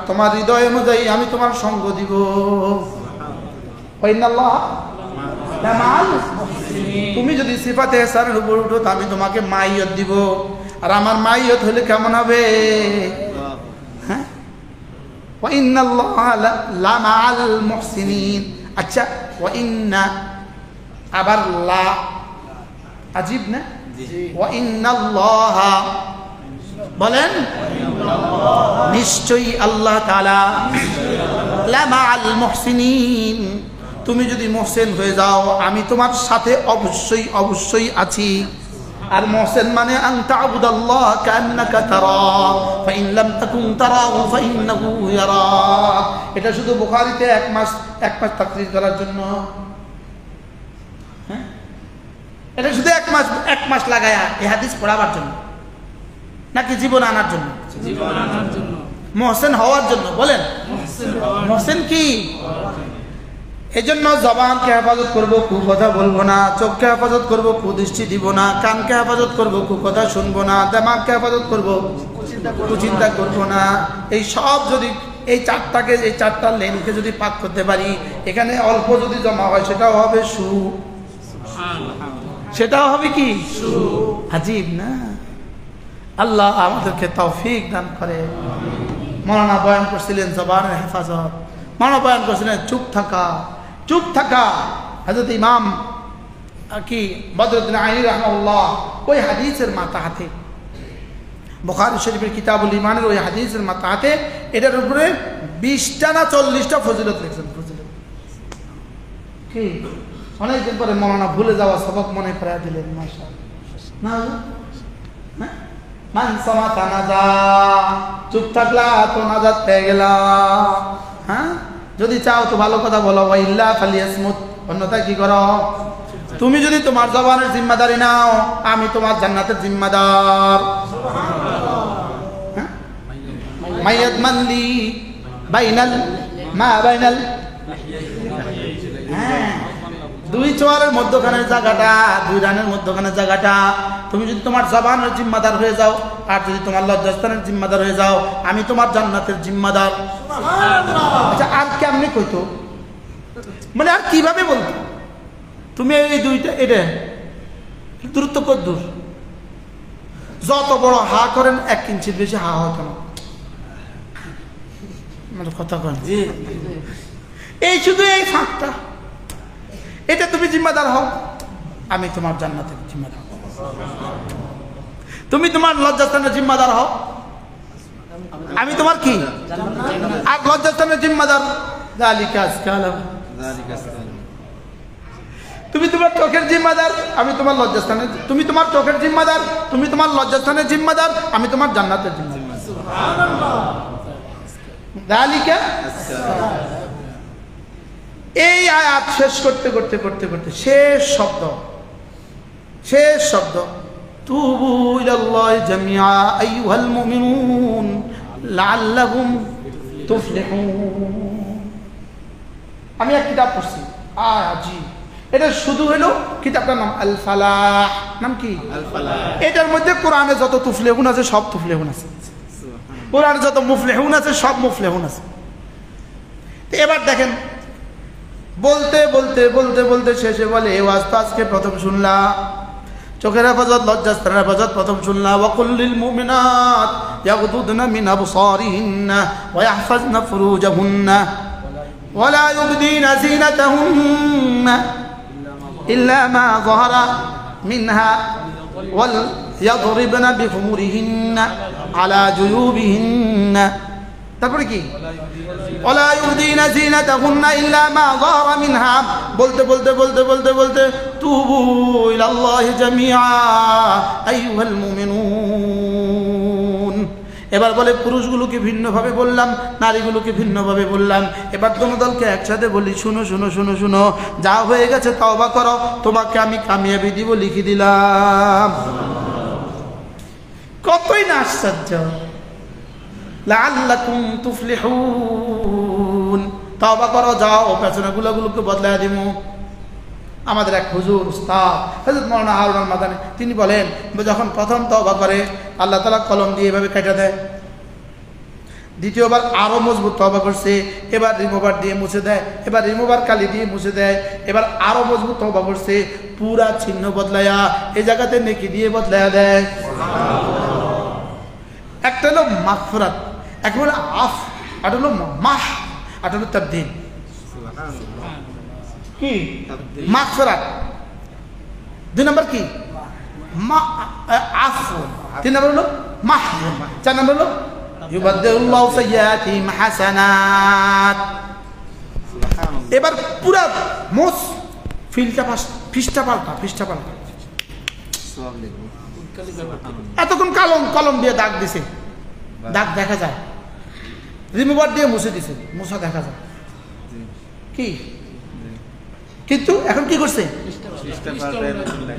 তোমার হৃদয় অনুযায়ী আমি তোমার সঙ্গ দিব। তুমি যদি সিফাতে ইহসানের উপর উঠো তো আমি তোমাকে মাইয়ত দিব। আর আমার মাইয়ত হলে কেমন হবে? হ্যাঁ, ওয়া ইন্নাল্লাহা লামাআল মুহসিনিন। আচ্ছা, ওয়া ইন্না আবার লা, আজীব না? ওয়া ইন্নাল্লাহা বলেন, নিশ্চয়ই আল্লাহ তাআলা লামাআল মুহসিনিন, তুমি যদি মুহসিন হয়ে যাও আমি তোমার সাথে অবশ্যই অবশ্যই আছি। আর মুহসিন মানে আন তা'বুদাল্লাহ কান্নাকা তারা ফাইন লাম তাকুন তারাহু ফাইন্নাহু ইয়ারাক। এটা শুধু বুখারীতে এক মাস তাকরীর করার জন্য। হ্যাঁ, এটা শুধু এক মাস লাগায়া এই হাদিস পড়াবার জন্য নাকি জীবন আনার জন্য? জীবন আনার জন্য, মুহসিন হওয়ার জন্য। বলেন মুহসিন কি? এজন্য জবানকে হেফাজত করব, কুকথা বলবো না। চোখকে হেফাজত করব, কুদৃষ্টি দিব না। কানকে হেফাজত করব, কুকথা শুনবো না। দিমাগকে হেফাজত করব, কুচিন্তা করবো না। এই সব যদি এই চারটা লেনকে যদি পাক করতে পারি, এখানে অল্প যদি জমা হয় সেটাও হবে সেটাও হবে কি? আজীব না? আল্লাহ আমাদেরকে তৌফিক দান করে। মৌলানা বয়ান করছিলেন জবানের হেফাজত, মৌলানা বয়ান করছিলেন চুপ থাকা। হযরত ইমাম কি বদরুদ্দিন আইনি রাহমাহুল্লাহ ওই হাদিসের মাতাহাতে, বুখারী শরীফের কিতাবুল ঈমানের ওই হাদিসের মাতাহাতে এটার উপরে 20টা না 40টা ফজিলত লিখছেন। ফজিলত কি অনেকদিন পরে মৌলানা ভুলে যাওয়া সবক মনে করায় দিলেন। মাশাআল্লাহ না? মান সামাতা নাজা, চুপ থাকলা তো নাজাত পেয়ে গেলা। হ্যাঁ, যদি চাও তো ভালো কথা বলো, ওয়া ইল্লা ফালিয়াসমুত, অন্যথা কি করো? তুমি যদি তোমার জবানের জিম্মাদারি নাও আমি তোমার জান্নাতের জিম্মাদার। হ্যাঁ, মাইয়াত মানলি বাইনাল মা বাইনাল, হ্যাঁ, দুই চোয়ালের মধ্যখানের জায়গাটা, দুই রানের মধ্যখানের জায়গাটা। তুমি যদি তোমার জবানের জিম্মাদার হয়ে যাও আর যদি তোমার লজ্জাস্থানের জিম্মাদার হয়ে যাও আমি তোমার জান্নাতের জিম্মাদার। আচ্ছা, আর কেমনি কইতো? মানে আর কিভাবে বলতো? তুমি এই দুইটা, এটা দূরত্ব কত দূর? যত বড় হা করেন 1 ইঞ্চির বেশি হা হতো না। কথা কন, এই শুধু এই ফাঁকটা, এটা তুমি জিম্মাদার হও আমি তোমার জান্নাতের জিম্মাদার। তুমি তোমার লজ্জাস্থানের জিম্মাদার হও আমি তোমার কি? আর লজ্জাস্থানের জিম্মাদার। তুমি তোমার চোখের জিম্মাদার আমি তোমার লজ্জাস্থানের, তুমি তোমার চোখের জিম্মাদার, তুমি তোমার লজ্জাস্থানের জিম্মাদার, আমি তোমার জান্নাতের জিম্মাদার। যালিকা, এই আয়াত শেষ করতে করতে করতে করতে শেষ শব্দ তুবু ইলাল্লাহি জামিআ আইয়ুহাল মুমিনুন লাআল্লাকুম তুফলিহুন। আমি এক কিতাব পড়ছি, জি, এটা শুধু হলো কিতাবটার নাম আল ফালাহ। নাম কি? আল ফালাহ। এটার মধ্যে কোরআনে যত তুফলিহুন আছে সব তুফলিহুন আছে, কোরআনে যত মুফলিহুন আছে সব মুফলিহুন আছে। তো এবার দেখেন, বলতে বলতে বলতে বলতে শেষে বলে এ ওয়াজ তো আজকে প্রথম শুনলাম, চোখের হেফাজত, লজ্জাস্থানের হেফাজত প্রথম শুনলাম। ওয়া কুল্লিল মুমিনাত ইয়াগদুদনা মিন আবসারিহিন্না ওয়া ইয়াহফাজনা ফুরুজাহুন্না ওয়া লা ইউবদিনা যিনাতাহুন্না ইল্লা মা যাহারা মিনহা ওয়াল ইয়াদরিবনা বিখুমুরিহিন্না আলা জুয়ুবিহিন্না। তারপরে কি? ওয়ালা ইউদিনা যিনাতাহুন্না ইল্লা মা যাহারা মিনহা। বলতে বলতে বলতে বলতে বলতে তুবু ইলাল্লাহি জামিআ আইয়ুহাল মুমিনুন। এবার বলে পুরুষগুলোকে ভিন্নভাবে বললাম, নারীগুলোকে ভিন্নভাবে বললাম। এবার দলকে একসাথে বলি, শুনো শুনো শুনো শুনো, যা হয়ে গেছে তওবা করো, তোমাকে আমি কামিয়াবি দিব, লিখে দিলাম। কতই না আশ্চর্য! লাআল্লাকুম তুফলিহুন, তওবা করো, যাও, পেছনে গুলোকে বদলায় দিব। আমাদের এক হুজুর উস্তাদ হযরত মাওলানা হারুন আল মাদানী তিনি বলেন, যখন প্রথম তওবা করে আল্লাহ তাআলা কলম দিয়ে এভাবে কেটে দেয়, দ্বিতীয়বার আরো মজবুত তওবা করছে, এবার রিমুভার দিয়ে মুছে দেয়, এবার রিমুভার কালি দিয়ে মুছে দেয়, এবার আরো মজবুত তওবা করছে, পুরা চিহ্ন বদলায়া এই জায়গাতে নেকি দিয়ে বদলায়া দেয়। একটা হলো মাগফিরাত, একটা হলো আফ, আর হলো মাহ, আর হলো তাবদীল। কি মাগফিরাত, দুই নম্বর কি আফু, তিন নম্বর হলো মাহ, চার নম্বর হলো ইউবাদদিলুল্লাহু সাইয়্যাতিহিম হাসানাত। এবার পুরা মোস পৃষ্ঠা পাল্টা। এতক্ষণ কলম দিয়ে দাগ দিছে, দাগ দেখা যায়, রিমুভার দিয়ে মুছে দিছে, মুছা দেখা যায় কি, কিন্তু এখন কি করছে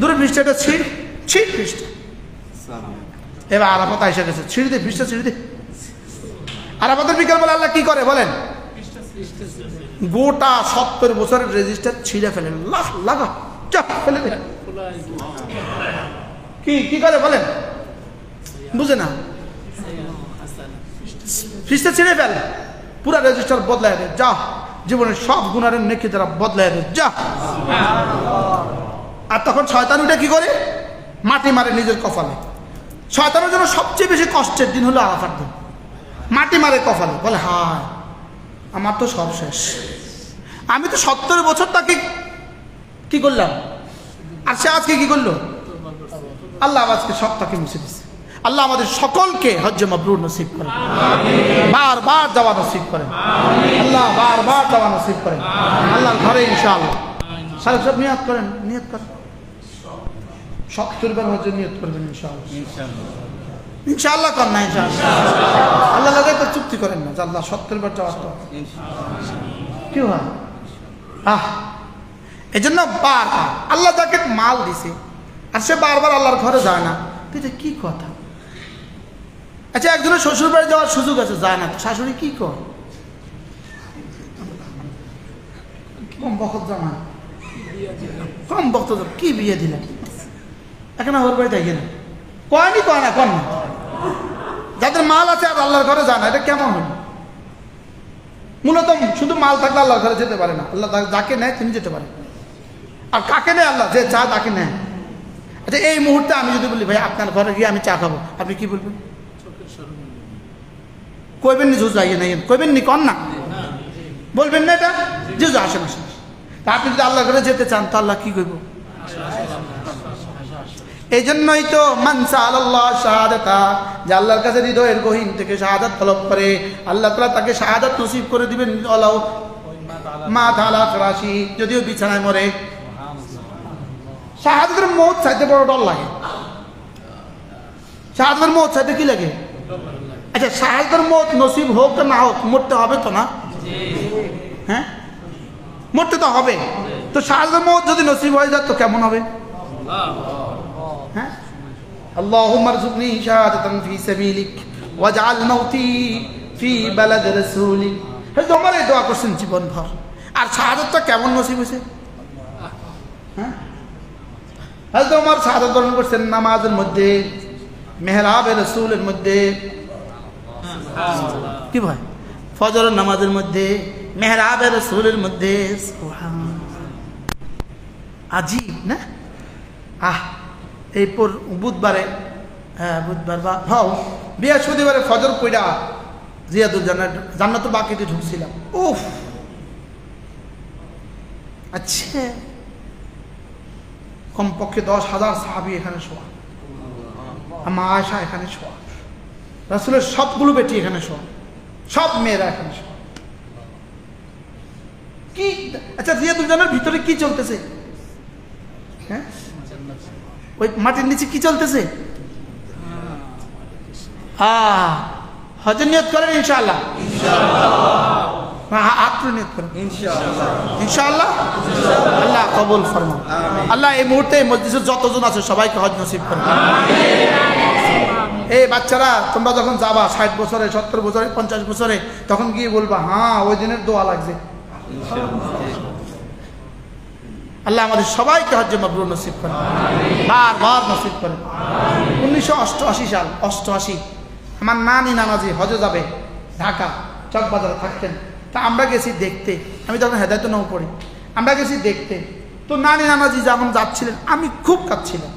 দূরে পৃষ্ঠাটা ছিঁড় পৃষ্ঠা। এবার আরাফাত আইসা গেছে, ছিঁড়ে দে পৃষ্ঠা, ছিঁড়ে দে। আরাফাতের বিকাল বলে আল্লাহ কি করে বলেন, গোটা 70 বছরের রেজিস্টার ছিঁড়ে ফেলেন, লাগা চাপ ফেলে দে। কি করে বলেন, বুঝে না, পৃষ্ঠা ছিঁড়ে ফেল, পুরা রেজিস্টার বদলায় দে, যা জীবনের সব গুণার নেকি দ্বারা বদলায় দে, যা। আর তখন শয়তান উঠে কি করে, মাটি মারে নিজের কপালে। শয়তানের জন্য সবচেয়ে বেশি কষ্টের দিন হলো আরাফার দিন, মাটি মারে কপালে, বলে হায় আমার তো সব শেষ, আমি তো 70 বছর তাকে কি করলাম, আর সে আজকে কি করলো, আল্লাহ আজকে সব তাকে মুছে দিচ্ছে। আল্লাহ আমাদের সকলকে হজ্জে মাবরুর নসিব করেন, বারবার যাওয়া নসিব করেন, আল্লাহ বারবার যাওয়া নসিব করেন আল্লাহর ঘরে ইনশাআল্লাহ। সাহেব সব নিয়ত করেন, 70 বার হজ্জে নিয়ত করবেন ইনশাআল্লাহ কর না, ইনশাআল্লাহ আল্লাহ লাগে তো চুক্তি করেন না, আল্লাহ 70 বার যাওয়ার তো কি হয়। এই জন্য বারবার আল্লাহ তাকে মাল দিছে আর সে বারবার আল্লাহর ঘরে যায় না, এটা কি কথা। আচ্ছা একজনের শ্বশুর বাড়ি যাওয়ার সুযোগ আছে, যায় না, তো শাশুড়ি কি কর, কম বকত জামা, কম বক্ত কি বিয়ে দিলেন, এখন ওর বাড়ি যাই না, কয় না কন না। যাদের মাল আছে আর আল্লাহর ঘরে যায় না, এটা কেমন হল। মূলত শুধু মাল থাকলে আল্লাহর ঘরে যেতে পারে না, আল্লাহ যাকে নেয় তিনি যেতে পারেন, আর কাকে নেয় আল্লাহ যে চা তাকে নেয়। আচ্ছা এই মুহূর্তে আমি যদি বলি ভাই আপনার ঘরে গিয়ে আমি চা খাবো, আপনি কি বলবেন, কইবেন নি জুজ আইয়ে নাই, কইবেন নি কন না, বলবেন না এটা জুজ আসেন আসেন। তা আপনি যদি আল্লাহর ঘরে যেতে চান তো আল্লাহ কি কইব। এই জন্যই তো মানসা আল্লাহ শাহাদাতা, যে আল্লাহর কাছে হৃদয়ের গহীন থেকে শাহাদাত তলব করে আল্লাহ তাআলা তাকে শাহাদাত নসিব করে দিবেন। আল্লাহ মা তাআলা ফরাশি, যদিও বিছানায় মরে। শাহাদাতের মওত চাইতে বড় ডর লাগে, শাহাদাতের মওত চাইতে কি লাগে। আচ্ছা শাহাদাতের মওত নসিব হোক তো না হোক, মরতে হবে তো না, হ্যাঁ মরতে তো হবে। তো শাহাদাতের মওত যদি নসিব হয়ে যায় তো কেমন হবে। হ্যাঁ আল্লাহুম্মা রযুকনি শাহাদাতান ফি সাবিলিক ওয়াজআল মাউতি ফি বালাদ রাসূলিক। হযরত ওমর এই দোয়া করছেন জীবনভর। আর শাহাদাতটা কেমন নসিব হয়েছে। হ্যাঁ হযরত ওমর শাহাদাত বরণ করছেন নামাজের মধ্যে, মেহরাবে রাসূলের মধ্যে, কি ভাই ফজরের নামাজের মধ্যে, মেহরাবে রাসূলের মধ্যে। আজীব না। এই বুধবারে, হ্যাঁ বুধবার বা বৃহস্পতিবারে ফজর পড়া জিয়াদুল জান্নাতুল বাকিতে ঢুকছিলাম। উফ আচ্ছা কমপক্ষে 10,000 সাহাবী এখানে শোয়া, মা আয়েশা এখানে শোয়া, রাসূলের সবগুলো বেটি এখানে শোয়া, সব মেয়েরা এখানে শোয়া। কি আচ্ছা জিয়াদুল জান্নার ভিতরে কি চলতেছে। হ্যাঁ ওই মাটির নিচে কি চলতেছে। হজের নিয়ত করেন ইনশাআল্লাহ, আপনি নিয়ত করেন ইনশাআল্লাহ। আল্লাহ কবুল ফরমান। আল্লাহ এই মুহূর্তে মসজিদে যতজন আছে সবাইকে হজ নসিব করেন। এই বাচ্চারা তোমরা যখন যাবা 60 বছরে, 70 বছরে, 50 বছরে, তখন গিয়ে বলবা হ্যাঁ ওই দিনের দোয়া লাগছে। আল্লাহ আমাদের সবাইকে হজ্জে মাবরুর নসিব করেন, বারবার নসিব করেন। 1988 সাল 88 আমার নানি নানাজি হজে যাবে, ঢাকা চকবাজারে থাকতেন। তা আমরা গেছি দেখতে, আমি তখন হেদায়েতুন নাও পড়ি, আমরা গেছি দেখতে। তো নানি নানাজি যখন যাচ্ছিলেন আমি খুব কাঁদছিলাম।